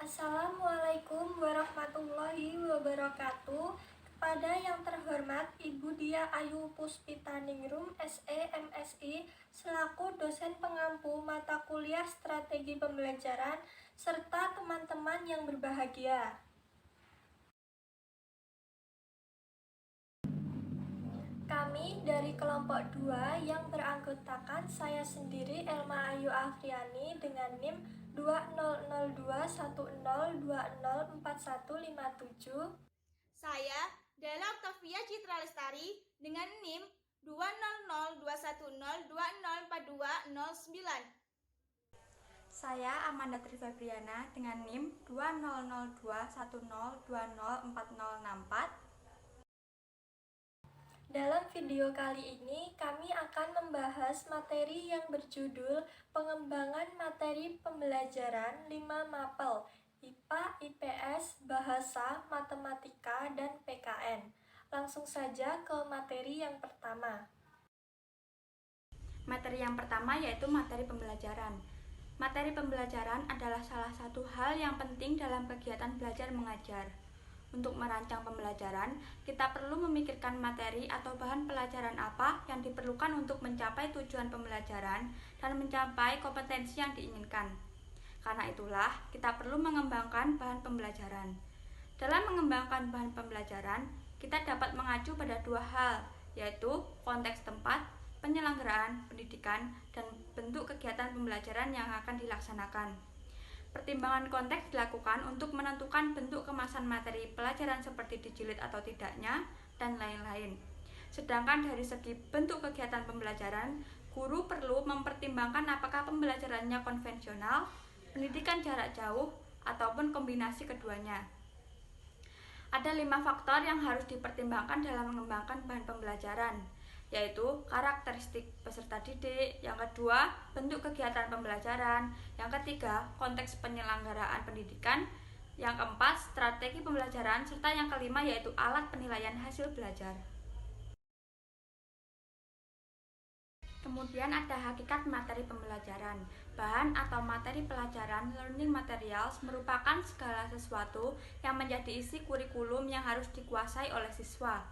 Assalamualaikum warahmatullahi wabarakatuh. Kepada yang terhormat Ibu Dia Ayu Puspitaningrum, SE, MSI, selaku dosen pengampu mata kuliah Strategi Pembelajaran, serta teman-teman yang berbahagia. Kami dari kelompok 2 yang beranggotakan saya sendiri Elma Ayu Afriani dengan NIM 200210204157. Saya Dela Octavia Citra Lestari dengan NIM 20021020429. Saya Amanda Trifebriana dengan NIM 200210204064. Dalam video kali ini, kami akan membahas materi yang berjudul Pengembangan Materi Pembelajaran 5 Mapel, IPA, IPS, Bahasa, Matematika, dan PKN. Langsung saja ke materi yang pertama. Materi yang pertama yaitu materi pembelajaran. Materi pembelajaran adalah salah satu hal yang penting dalam kegiatan belajar mengajar. Untuk merancang pembelajaran, kita perlu memikirkan materi atau bahan pelajaran apa yang diperlukan untuk mencapai tujuan pembelajaran dan mencapai kompetensi yang diinginkan. Karena itulah, kita perlu mengembangkan bahan pembelajaran. Dalam mengembangkan bahan pembelajaran, kita dapat mengacu pada dua hal, yaitu konteks tempat, penyelenggaraan pendidikan, dan bentuk kegiatan pembelajaran yang akan dilaksanakan. Pertimbangan konteks dilakukan untuk menentukan bentuk kemasan materi pelajaran seperti dijilid atau tidaknya, dan lain-lain. Sedangkan dari segi bentuk kegiatan pembelajaran, guru perlu mempertimbangkan apakah pembelajarannya konvensional, pendidikan jarak jauh, ataupun kombinasi keduanya. Ada 5 faktor yang harus dipertimbangkan dalam mengembangkan bahan pembelajaran, yaitu karakteristik peserta didik, yang kedua, bentuk kegiatan pembelajaran, yang ketiga, konteks penyelenggaraan pendidikan, yang keempat, strategi pembelajaran, serta yang kelima yaitu alat penilaian hasil belajar. Kemudian ada hakikat materi pembelajaran. Bahan atau materi pelajaran learning materials merupakan segala sesuatu yang menjadi isi kurikulum yang harus dikuasai oleh siswa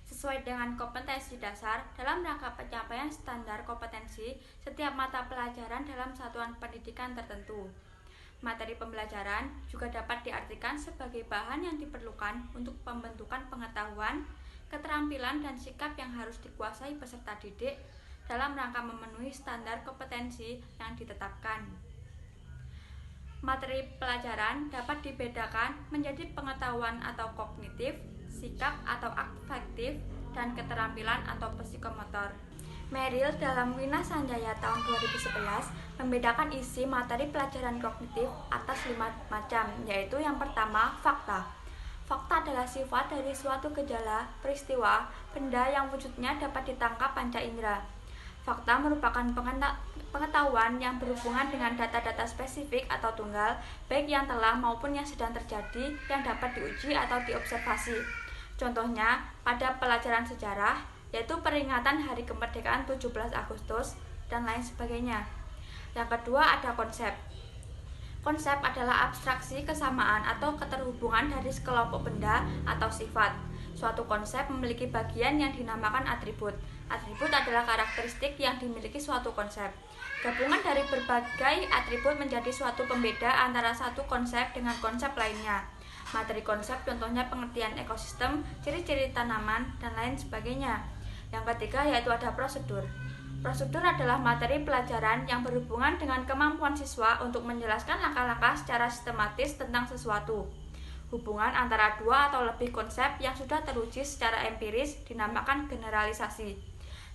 sesuai dengan kompetensi dasar dalam rangka pencapaian standar kompetensi setiap mata pelajaran dalam satuan pendidikan tertentu. Materi pembelajaran juga dapat diartikan sebagai bahan yang diperlukan untuk pembentukan pengetahuan, keterampilan, dan sikap yang harus dikuasai peserta didik dalam rangka memenuhi standar kompetensi yang ditetapkan. Materi pelajaran dapat dibedakan menjadi pengetahuan atau kognitif, sikap atau afektif, dan keterampilan atau psikomotor. Merrill dalam Wina Sanjaya tahun 2011 membedakan isi materi pelajaran kognitif atas 5 macam, yaitu yang pertama, fakta. Fakta adalah sifat dari suatu gejala, peristiwa, benda yang wujudnya dapat ditangkap panca indera. Fakta merupakan pengetahuan yang berhubungan dengan data-data spesifik atau tunggal, baik yang telah maupun yang sedang terjadi, yang dapat diuji atau diobservasi. Contohnya, pada pelajaran sejarah, yaitu peringatan Hari Kemerdekaan 17 Agustus, dan lain sebagainya. Yang kedua ada konsep. Konsep adalah abstraksi kesamaan atau keterhubungan dari sekelompok benda atau sifat. Suatu konsep memiliki bagian yang dinamakan atribut. Atribut adalah karakteristik yang dimiliki suatu konsep. Gabungan dari berbagai atribut menjadi suatu pembeda antara satu konsep dengan konsep lainnya. Materi konsep contohnya pengertian ekosistem, ciri-ciri tanaman, dan lain sebagainya. Yang ketiga yaitu ada prosedur. Prosedur adalah materi pelajaran yang berhubungan dengan kemampuan siswa untuk menjelaskan langkah-langkah secara sistematis tentang sesuatu. Hubungan antara dua atau lebih konsep yang sudah teruji secara empiris dinamakan generalisasi.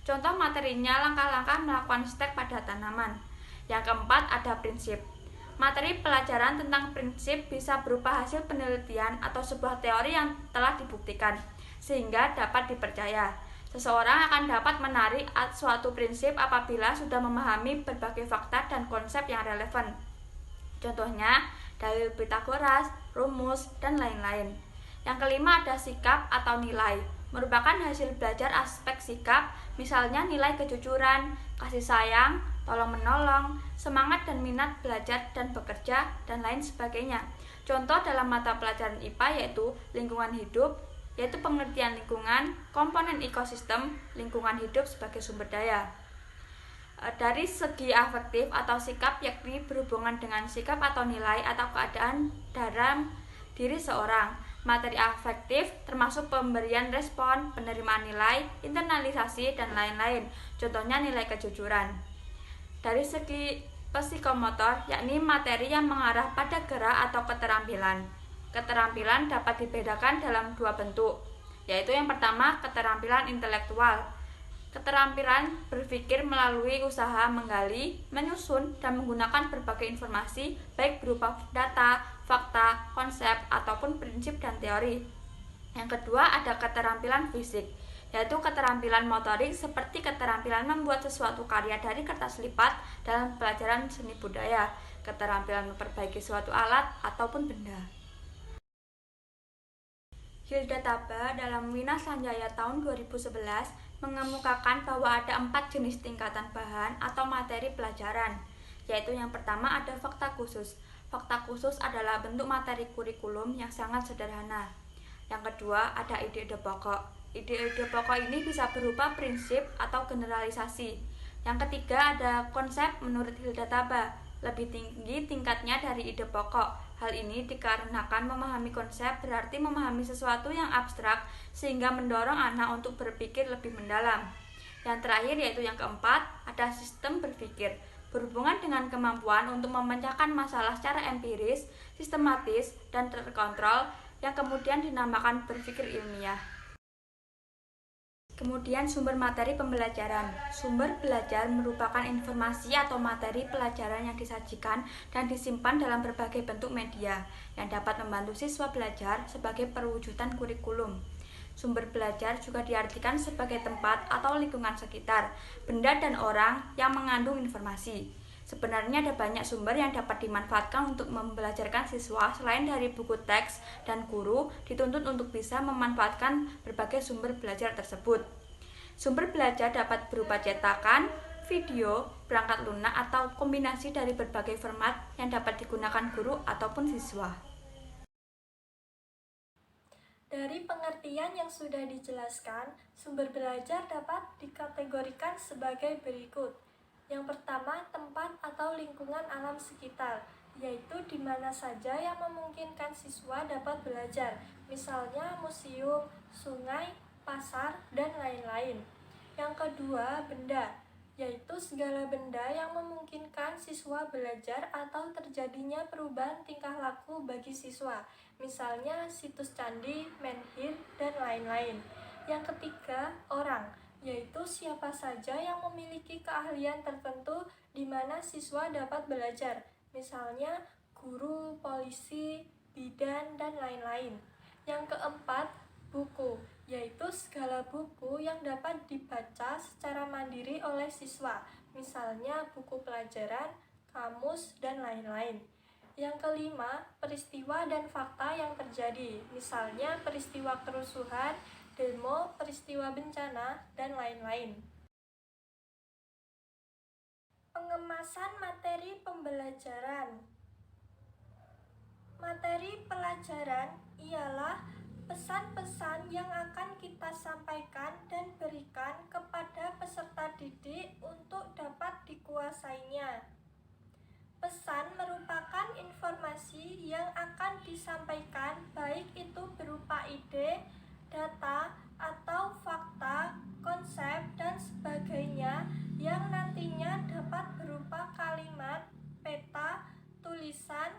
Contoh materinya langkah-langkah melakukan stek pada tanaman. Yang keempat ada prinsip. Materi pelajaran tentang prinsip bisa berupa hasil penelitian atau sebuah teori yang telah dibuktikan, sehingga dapat dipercaya. Seseorang akan dapat menarik suatu prinsip apabila sudah memahami berbagai fakta dan konsep yang relevan. Contohnya, dalil Pythagoras, rumus, dan lain-lain. Yang kelima ada sikap atau nilai. Merupakan hasil belajar aspek sikap, misalnya nilai kejujuran, kasih sayang, tolong-menolong, semangat dan minat belajar dan bekerja, dan lain sebagainya. Contoh dalam mata pelajaran IPA yaitu lingkungan hidup, yaitu pengertian lingkungan, komponen ekosistem, lingkungan hidup sebagai sumber daya. Dari segi afektif atau sikap, yakni berhubungan dengan sikap atau nilai atau keadaan dalam diri seorang. Materi afektif termasuk pemberian respon, penerimaan nilai, internalisasi, dan lain-lain. Contohnya nilai kejujuran. Dari segi psikomotor, yakni materi yang mengarah pada gerak atau keterampilan. Keterampilan dapat dibedakan dalam dua bentuk, yaitu yang pertama keterampilan intelektual. Keterampilan berpikir melalui usaha menggali, menyusun, dan menggunakan berbagai informasi, baik berupa data, fakta, konsep, ataupun prinsip dan teori. Yang kedua ada keterampilan fisik, yaitu keterampilan motorik seperti keterampilan membuat sesuatu karya dari kertas lipat dalam pelajaran seni budaya, keterampilan memperbaiki suatu alat ataupun benda. Hilda Taba dalam Wina Sanjaya tahun 2011 mengemukakan bahwa ada 4 jenis tingkatan bahan atau materi pelajaran, yaitu yang pertama ada fakta khusus. Fakta khusus adalah bentuk materi kurikulum yang sangat sederhana. Yang kedua ada ide-ide pokok. Ide-ide pokok ini bisa berupa prinsip atau generalisasi. Yang ketiga ada konsep menurut Hilda Taba, lebih tinggi tingkatnya dari ide pokok. Hal ini dikarenakan memahami konsep berarti memahami sesuatu yang abstrak sehingga mendorong anak untuk berpikir lebih mendalam. Yang terakhir yaitu yang keempat, ada sistem berpikir. Berhubungan dengan kemampuan untuk memecahkan masalah secara empiris, sistematis, dan terkontrol yang kemudian dinamakan berpikir ilmiah. Kemudian sumber materi pembelajaran. Sumber belajar merupakan informasi atau materi pelajaran yang disajikan dan disimpan dalam berbagai bentuk media yang dapat membantu siswa belajar sebagai perwujudan kurikulum. Sumber belajar juga diartikan sebagai tempat atau lingkungan sekitar, benda dan orang yang mengandung informasi. Sebenarnya ada banyak sumber yang dapat dimanfaatkan untuk membelajarkan siswa selain dari buku teks, dan guru dituntut untuk bisa memanfaatkan berbagai sumber belajar tersebut. Sumber belajar dapat berupa cetakan, video, perangkat lunak, atau kombinasi dari berbagai format yang dapat digunakan guru ataupun siswa. Dari pengertian yang sudah dijelaskan, sumber belajar dapat dikategorikan sebagai berikut. Yang pertama, tempat atau lingkungan alam sekitar, yaitu di mana saja yang memungkinkan siswa dapat belajar, misalnya museum, sungai, pasar, dan lain-lain. Yang kedua, benda, yaitu segala benda yang memungkinkan siswa belajar atau terjadinya perubahan tingkah laku bagi siswa, misalnya situs candi, menhir, dan lain-lain. Yang ketiga, orang, yaitu siapa saja yang memiliki keahlian tertentu di mana siswa dapat belajar, misalnya guru, polisi, bidan, dan lain-lain. Yang keempat, buku, yaitu segala buku yang dapat dibaca secara mandiri oleh siswa, misalnya buku pelajaran, kamus, dan lain-lain. Yang kelima, peristiwa dan fakta yang terjadi, misalnya peristiwa kerusuhan, demo, peristiwa bencana, dan lain-lain. Pengemasan materi pembelajaran. Materi pelajaran ialah pesan-pesan yang akan kita sampaikan dan berikan kepada peserta didik untuk dapat dikuasainya. Pesan merupakan informasi yang akan disampaikan, baik itu berupa ide, data, atau fakta, konsep, dan sebagainya yang nantinya dapat berupa kalimat, peta, tulisan,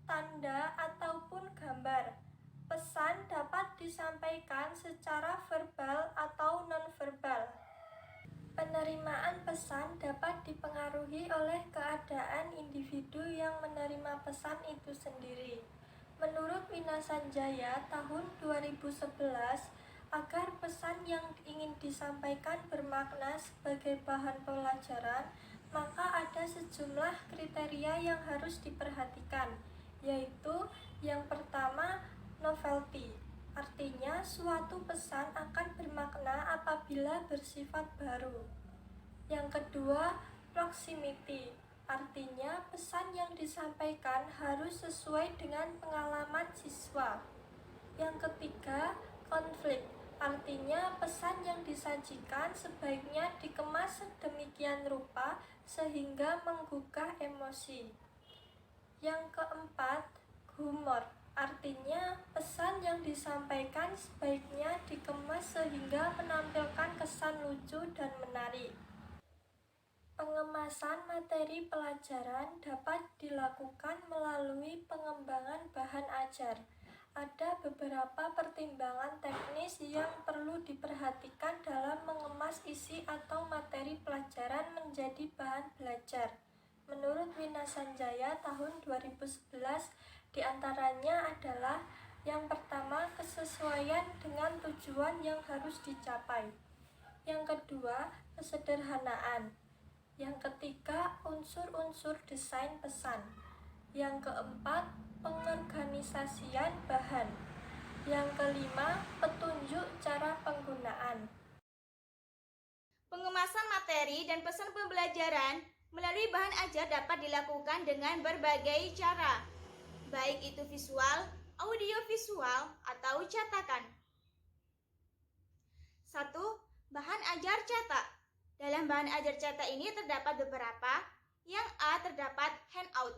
tanda, ataupun gambar. Pesan dapat disampaikan secara verbal atau non-verbal. Penerimaan pesan dapat dipengaruhi oleh keadaan individu yang menerima pesan itu sendiri. Menurut Wina Sanjaya tahun 2011, agar pesan yang ingin disampaikan bermakna sebagai bahan pelajaran, maka ada sejumlah kriteria yang harus diperhatikan, yaitu yang pertama, novelty. Artinya, suatu pesan akan bermakna apabila bersifat baru. Yang kedua, proximity, artinya pesan yang disampaikan harus sesuai dengan pengalaman siswa. Yang ketiga, konflik, artinya pesan yang disajikan sebaiknya dikemas sedemikian rupa sehingga menggugah emosi. Yang keempat, humor, artinya pesan yang disampaikan sebaiknya dikemas sehingga menampilkan kesan lucu dan menarik. Pengemasan materi pelajaran dapat dilakukan melalui pengembangan bahan ajar. Ada beberapa pertimbangan teknis yang perlu diperhatikan dalam mengemas isi atau materi pelajaran menjadi bahan belajar. Menurut Wina Sanjaya tahun 2011, diantaranya adalah yang pertama, kesesuaian dengan tujuan yang harus dicapai. Yang kedua, kesederhanaan. Yang ketiga, unsur-unsur desain pesan. Yang keempat, pengorganisasian bahan. Yang kelima, petunjuk cara penggunaan. Pengemasan materi dan pesan pembelajaran melalui bahan ajar dapat dilakukan dengan berbagai cara, baik itu visual, audiovisual, atau cetakan. 1. Bahan ajar cetak. Dalam bahan ajar cetak ini terdapat beberapa. Yang A, terdapat handout.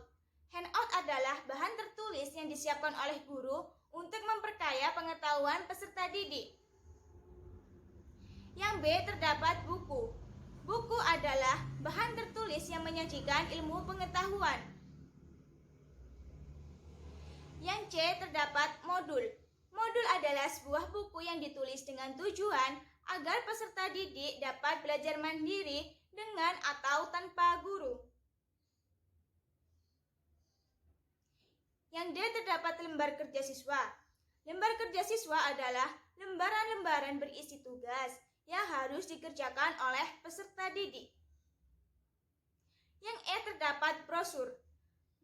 Handout adalah bahan tertulis yang disiapkan oleh guru untuk memperkaya pengetahuan peserta didik. Yang B, terdapat buku. Buku adalah bahan tertulis yang menyajikan ilmu pengetahuan. Yang C, terdapat modul. Modul adalah sebuah buku yang ditulis dengan tujuan agar peserta didik dapat belajar mandiri dengan atau tanpa guru. Yang D, terdapat lembar kerja siswa. Lembar kerja siswa adalah lembaran-lembaran berisi tugas yang harus dikerjakan oleh peserta didik. Yang E, terdapat brosur.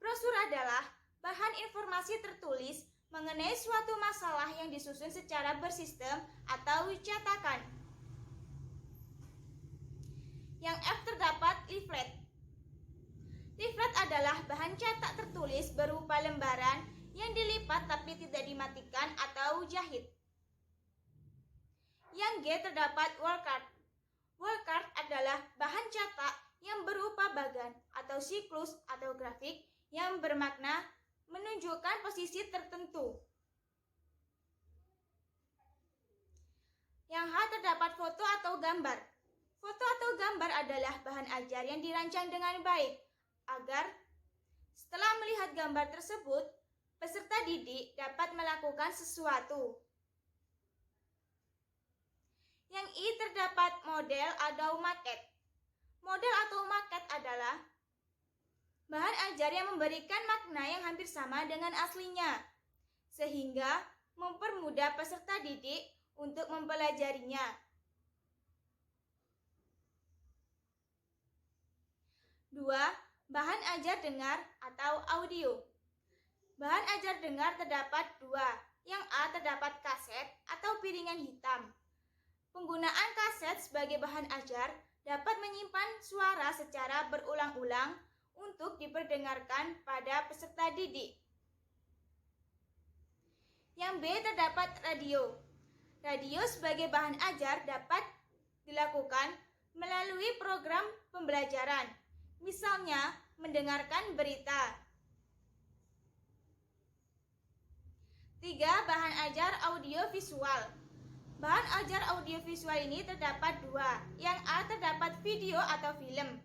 Brosur adalah bahan informasi tertulis mengenai suatu masalah yang disusun secara bersistem atau cetakan. Yang F, terdapat leaflet. Leaflet adalah bahan cetak tertulis berupa lembaran yang dilipat tapi tidak dimatikan atau jahit. Yang G, terdapat wall card. Wall card adalah bahan cetak yang berupa bagan atau siklus atau grafik yang bermakna menunjukkan posisi tertentu. Yang H, terdapat foto atau gambar. Foto atau gambar adalah bahan ajar yang dirancang dengan baik agar setelah melihat gambar tersebut, peserta didik dapat melakukan sesuatu. Yang I, terdapat model atau maket. Model atau maket adalah bahan ajar yang memberikan makna yang hampir sama dengan aslinya, sehingga mempermudah peserta didik untuk mempelajarinya. 2. Bahan ajar dengar atau audio. Bahan ajar dengar terdapat 2. Yang A, terdapat kaset atau piringan hitam. Penggunaan kaset sebagai bahan ajar dapat menyimpan suara secara berulang-ulang untuk diperdengarkan pada peserta didik. Yang B, terdapat radio. Radio sebagai bahan ajar dapat dilakukan melalui program pembelajaran, misalnya mendengarkan berita. 3. Bahan ajar audiovisual. Bahan ajar audiovisual ini terdapat 2. Yang A, terdapat video atau film.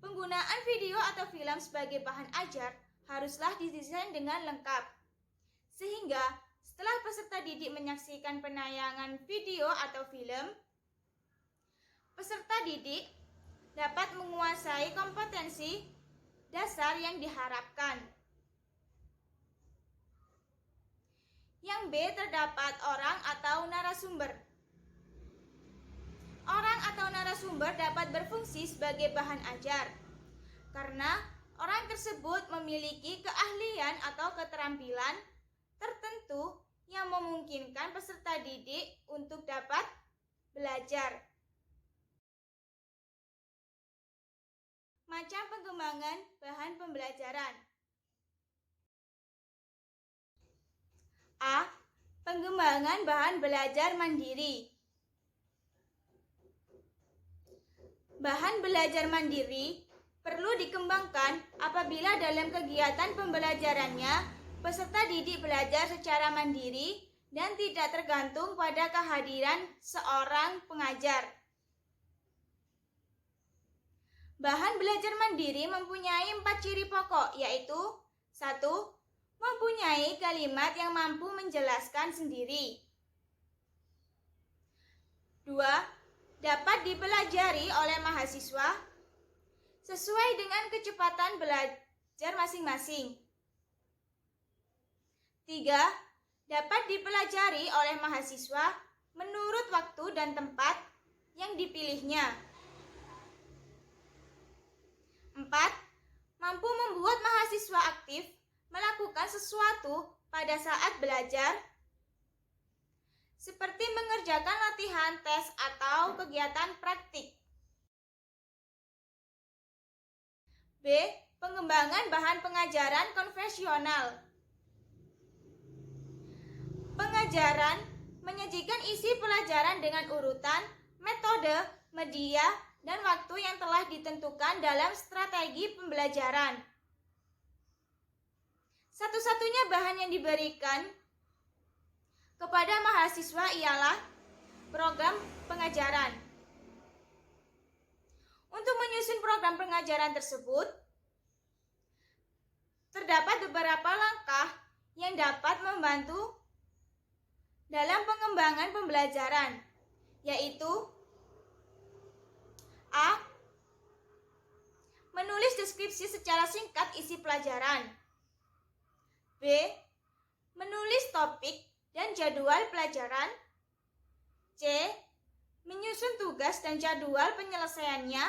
Penggunaan video atau film sebagai bahan ajar haruslah didesain dengan lengkap, sehingga setelah peserta didik menyaksikan penayangan video atau film, peserta didik dapat menguasai kompetensi dasar yang diharapkan. Yang B, terdapat orang atau narasumber. Orang atau narasumber dapat berfungsi sebagai bahan ajar karena orang tersebut memiliki keahlian atau keterampilan tertentu yang memungkinkan peserta didik untuk dapat belajar. Macam pengembangan bahan pembelajaran. A. Pengembangan bahan belajar mandiri. Bahan belajar mandiri perlu dikembangkan apabila dalam kegiatan pembelajarannya peserta didik belajar secara mandiri dan tidak tergantung pada kehadiran seorang pengajar. Bahan belajar mandiri mempunyai 4 ciri pokok, yaitu 1. Mempunyai kalimat yang mampu menjelaskan sendiri. 2. Dapat dipelajari oleh mahasiswa sesuai dengan kecepatan belajar masing-masing. 3. Dapat dipelajari oleh mahasiswa menurut waktu dan tempat yang dipilihnya. 4. Mampu membuat mahasiswa aktif melakukan sesuatu pada saat belajar, seperti mengerjakan latihan, tes, atau kegiatan praktik. B. Pengembangan bahan pengajaran konvensional. Pengajaran menyajikan isi pelajaran dengan urutan, metode, media, dan waktu yang telah ditentukan dalam strategi pembelajaran. Satu-satunya bahan yang diberikan kepada mahasiswa ialah program pengajaran. Untuk menyusun program pengajaran tersebut, terdapat beberapa langkah yang dapat membantu dalam pengembangan pembelajaran, yaitu A. Menulis deskripsi secara singkat isi pelajaran. B. Menulis topik dan jadwal pelajaran. C. Menyusun tugas dan jadwal penyelesaiannya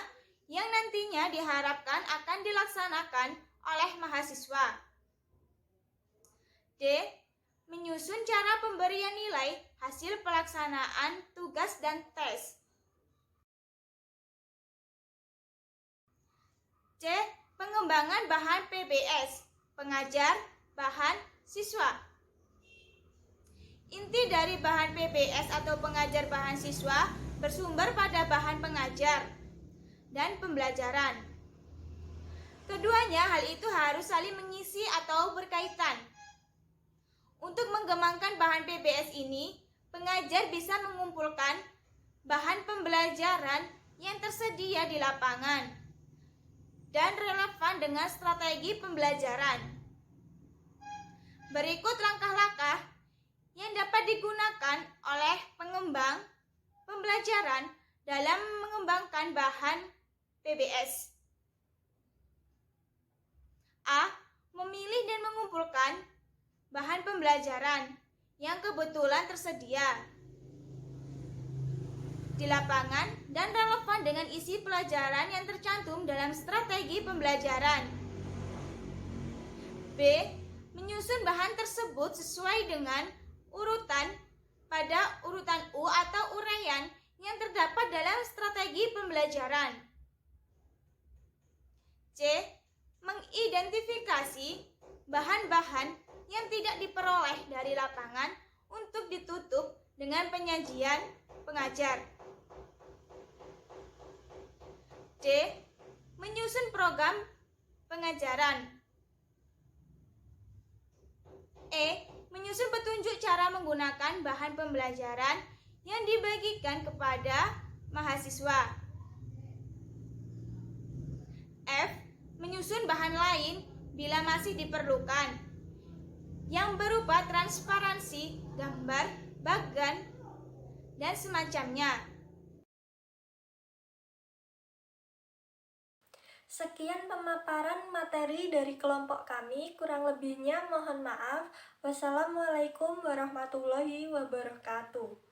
yang nantinya diharapkan akan dilaksanakan oleh mahasiswa. D. Menyusun cara pemberian nilai hasil pelaksanaan tugas dan tes. C. Pengembangan bahan PBS, pengajar, bahan, siswa. Inti dari bahan PBS atau pengajar bahan siswa bersumber pada bahan pengajar dan pembelajaran. Keduanya hal itu harus saling mengisi atau berkaitan. Untuk mengembangkan bahan PBS ini, pengajar bisa mengumpulkan bahan pembelajaran yang tersedia di lapangan dan relevan dengan strategi pembelajaran. Berikut langkah-langkah yang dapat digunakan oleh pengembang pembelajaran dalam mengembangkan bahan PBS. A. Memilih dan mengumpulkan bahan pembelajaran yang kebetulan tersedia di lapangan dan relevan dengan isi pelajaran yang tercantum dalam strategi pembelajaran. B. Menyusun bahan tersebut sesuai dengan urutan pada urutan U atau uraian yang terdapat dalam strategi pembelajaran. C. Mengidentifikasi bahan-bahan yang tidak diperoleh dari lapangan untuk ditutup dengan penyajian pengajar. D. Menyusun program pengajaran. E. Menyusun petunjuk cara menggunakan bahan pembelajaran yang dibagikan kepada mahasiswa. F. Menyusun bahan lain bila masih diperlukan, yang berupa transparansi, gambar, bagan, dan semacamnya. Sekian pemaparan materi dari kelompok kami, kurang lebihnya mohon maaf. Wassalamualaikum warahmatullahi wabarakatuh.